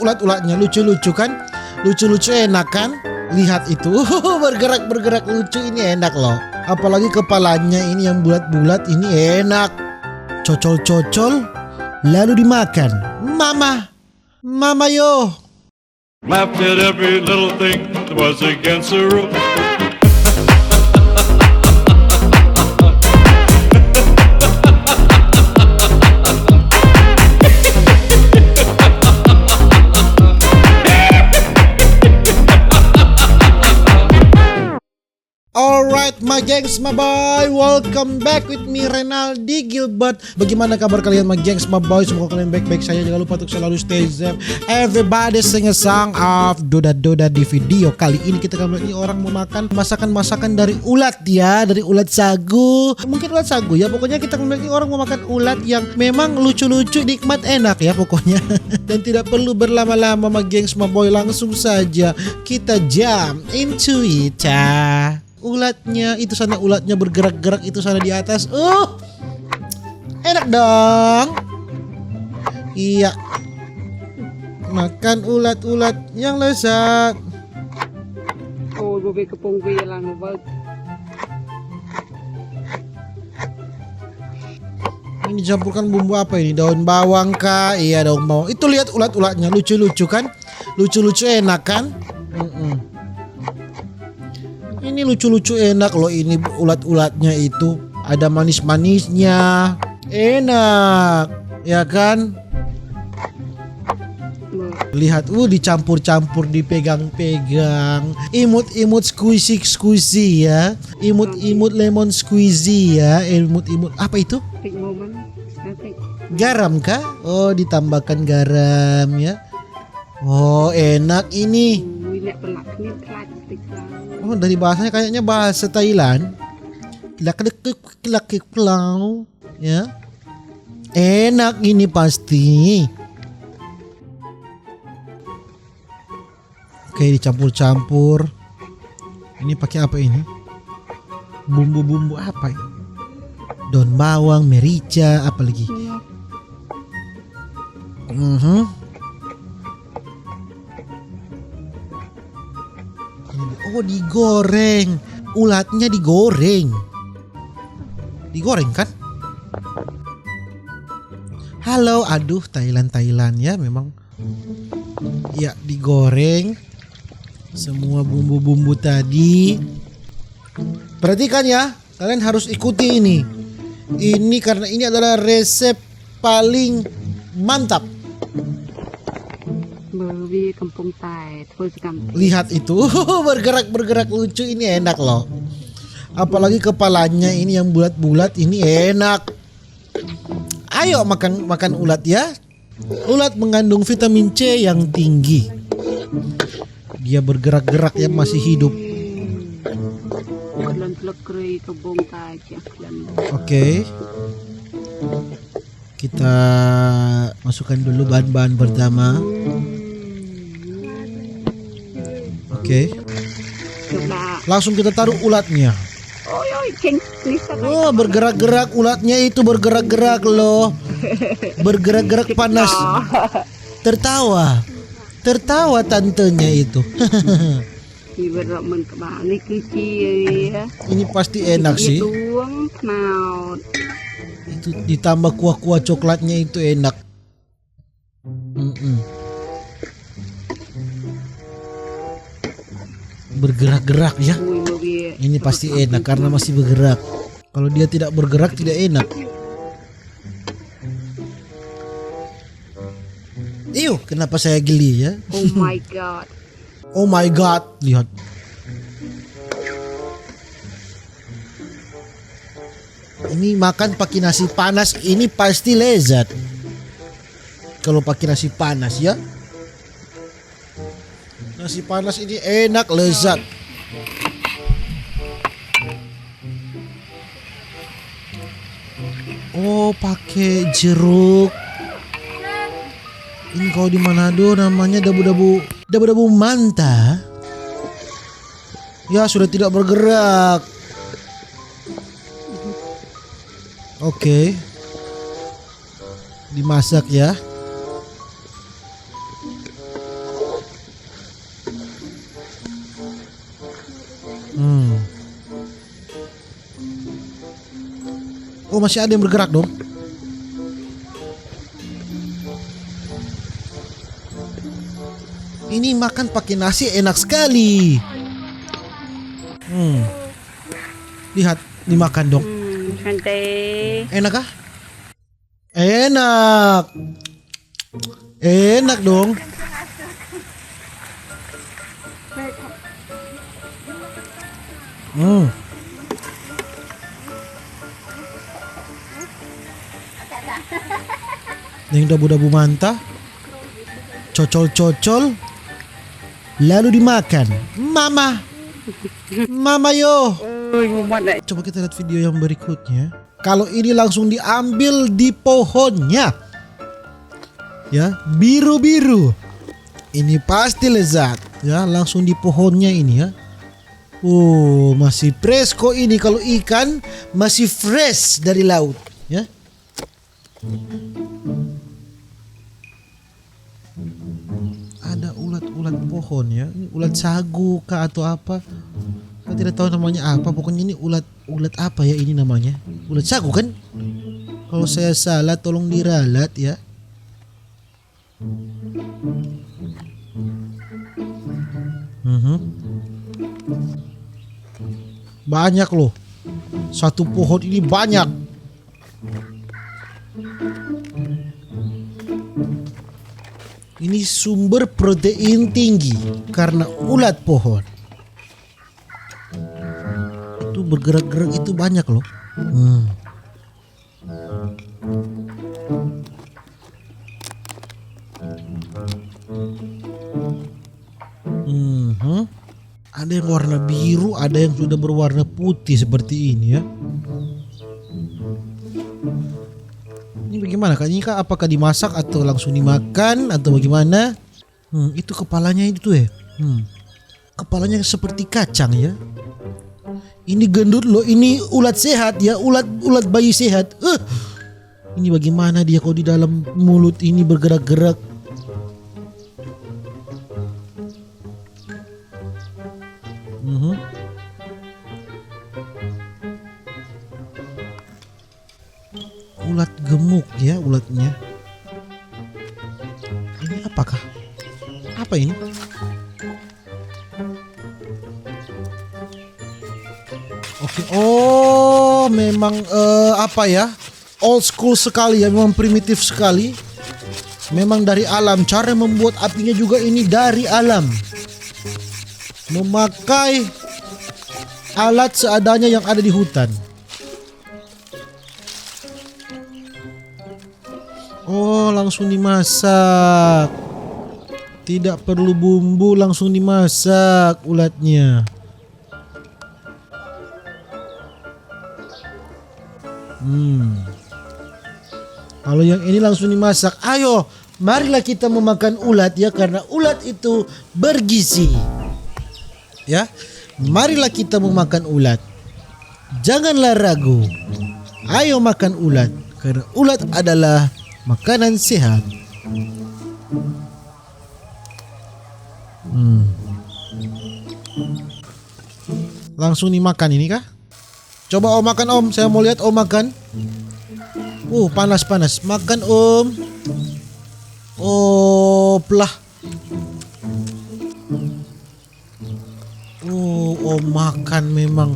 ulat-ulatnya, lucu-lucu kan? Lucu-lucu enak kan? Lihat itu, bergerak-bergerak lucu, ini enak loh. Apalagi kepalanya ini yang bulat-bulat, ini enak. Cocol-cocol, lalu dimakan. Mama yo. Laughed at every little thing that was against the rules. Alright my gengs, my boy, welcome back with me Renaldi Gilbert. Bagaimana kabar kalian my gengs, my boy? Semoga kalian baik-baik saja. Jangan lupa untuk selalu stay safe. Everybody sing a song of Doda-Doda. Di video kali ini kita akan melihat orang memakan masakan-masakan dari ulat ya, dari ulat sagu. Mungkin ulat sagu ya, pokoknya kita akan melihat orang memakan ulat yang memang lucu-lucu, nikmat, enak ya pokoknya. Dan tidak perlu berlama-lama my gengs, my boy, langsung saja kita jump into it ya. Ulatnya itu sana, ulatnya bergerak-gerak itu sana di atas. Enak dong. Iya. Makan ulat-ulat yang lezat. Oh, gue kepung gue lang banget. Ini dicampurkan bumbu apa ini? Daun bawang kah? Iya, daun bawang. Itu lihat ulat-ulatnya, lucu-lucu kan? Lucu-lucu enak kan? Ini lucu-lucu enak loh, ini ulat-ulatnya itu ada manis-manisnya, enak, ya kan? Lihat, dicampur-campur, dipegang-pegang, imut-imut squeezy ya, imut-imut lemon squeezy ya, imut-imut apa itu? Garam kah? Oh, ditambahkan garam ya. Oh, enak ini. Oh, dari bahasanya kayaknya bahasa Thailand. Kilak-kilak-kilak-kilak ya. Enak ini pasti. Oke, dicampur-campur. Ini pakai apa ini? Bumbu-bumbu apa ini? Daun bawang, merica, apa lagi? Oh, digoreng. Ulatnya digoreng. Digoreng kan? Halo, aduh, Thailand ya memang. Ya, digoreng. Semua bumbu-bumbu tadi. Perhatikan ya, kalian harus ikuti ini. Ini karena ini adalah resep paling mantap. Lihat itu, bergerak-bergerak lucu, ini enak loh. Apalagi kepalanya ini yang bulat-bulat, ini enak. Ayo makan ulat ya. Ulat mengandung vitamin C yang tinggi. Dia bergerak-gerak ya, masih hidup. Oke. Kita masukkan dulu bahan-bahan pertama. Oke. Langsung kita taruh ulatnya. Oh, bergerak-gerak ulatnya itu, bergerak-gerak loh. Bergerak-gerak panas. Tertawa tantenya itu. Ini pasti enak sih. Itu ditambah kuah-kuah coklatnya itu enak. Bergerak-gerak ya. Ini pasti enak karena masih bergerak. Kalau dia tidak bergerak tidak enak. Kenapa saya geli ya? Oh my god. Oh my god, lihat. Ini makan pakai nasi panas ini pasti lezat. Kalau pakai nasi panas ya. Nasi panas ini enak, lezat. Oh, pakai jeruk. Ini kalau di Manado namanya dabu-dabu manta. Ya, sudah tidak bergerak. Oke. Dimasak ya. Hmm. Oh, masih ada yang bergerak dong. Ini makan pakai nasi enak sekali. Lihat, dimakan dong. Santai. Enak kah? Enak. Enak dong. Yang dabu-dabu mantah. Cocol-cocol. Lalu dimakan. Mama. Mama yo. Mumat dah. Coba kita lihat video yang berikutnya. Kalau ini langsung diambil di pohonnya. Ya, biru-biru. Ini pasti lezat. Ya, langsung di pohonnya ini ya. Oh, masih fresh kok ini. Kalau ikan masih fresh dari laut. Ya. Ada ulat-ulat pohon ya. Ini ulat sagu kah atau apa? Saya tidak tahu namanya apa. Pokoknya ini ulat apa ya ini namanya? Ulat sagu kan? Kalau saya salah tolong diralat ya. Banyak loh. Satu pohon ini banyak. Ini sumber protein tinggi karena ulat pohon. Itu bergerak-gerak itu banyak loh. Ada yang warna biru, ada yang sudah berwarna putih seperti ini ya. Ini bagaimana kak? Ini kak apakah dimasak atau langsung dimakan atau bagaimana? Itu kepalanya itu ya. Kepalanya seperti kacang ya. Ini gendut loh, ini ulat sehat ya, ulat bayi sehat. Ini bagaimana dia kalau di dalam mulut ini bergerak-gerak. Ulat gemuk ya ulatnya. Ini apakah? Apa ini? Oke, oh memang apa ya? Old school sekali ya, memang primitif sekali. Memang dari alam. Cara membuat apinya juga ini dari alam. Memakai alat seadanya yang ada di hutan. Oh, langsung dimasak. Tidak perlu bumbu, langsung dimasak ulatnya. Kalau yang ini langsung dimasak. Ayo, marilah kita memakan ulat ya, karena ulat itu bergizi. Ya, marilah kita memakan ulat. Janganlah ragu. Ayo makan ulat, karena ulat adalah makanan sehat. Langsung dimakan ini kah? Coba om makan om, saya mau lihat om makan. Panas-panas. Makan om. Oplah. Om makan memang.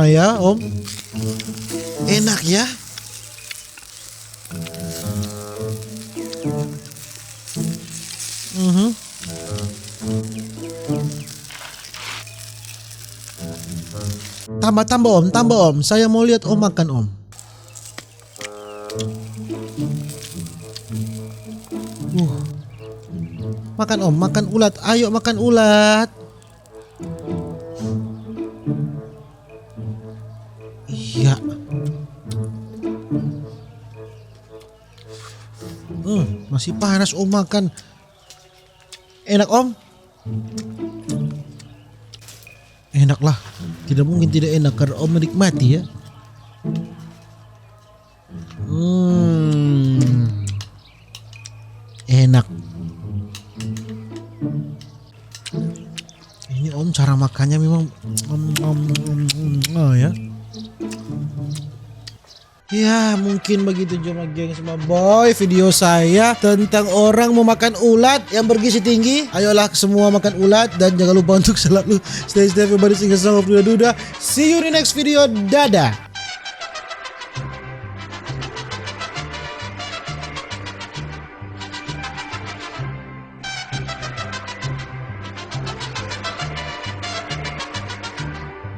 Ya om. Enak ya. Tambah om. Saya mau lihat om makan om. Makan om, makan ulat. Ayo makan ulat. Iya. Masih panas om makan. Enak om? Enak lah. Tidak mungkin tidak enak karena om menikmati ya. Enak. Om cara makannya memang ya. Ya mungkin begitu cuma gengs my boy video saya tentang orang memakan ulat yang bergizi tinggi. Ayolah semua makan ulat dan jangan lupa untuk selalu stay safe everybody, sing a song of Duda Duda. See you in the next video. Dadah.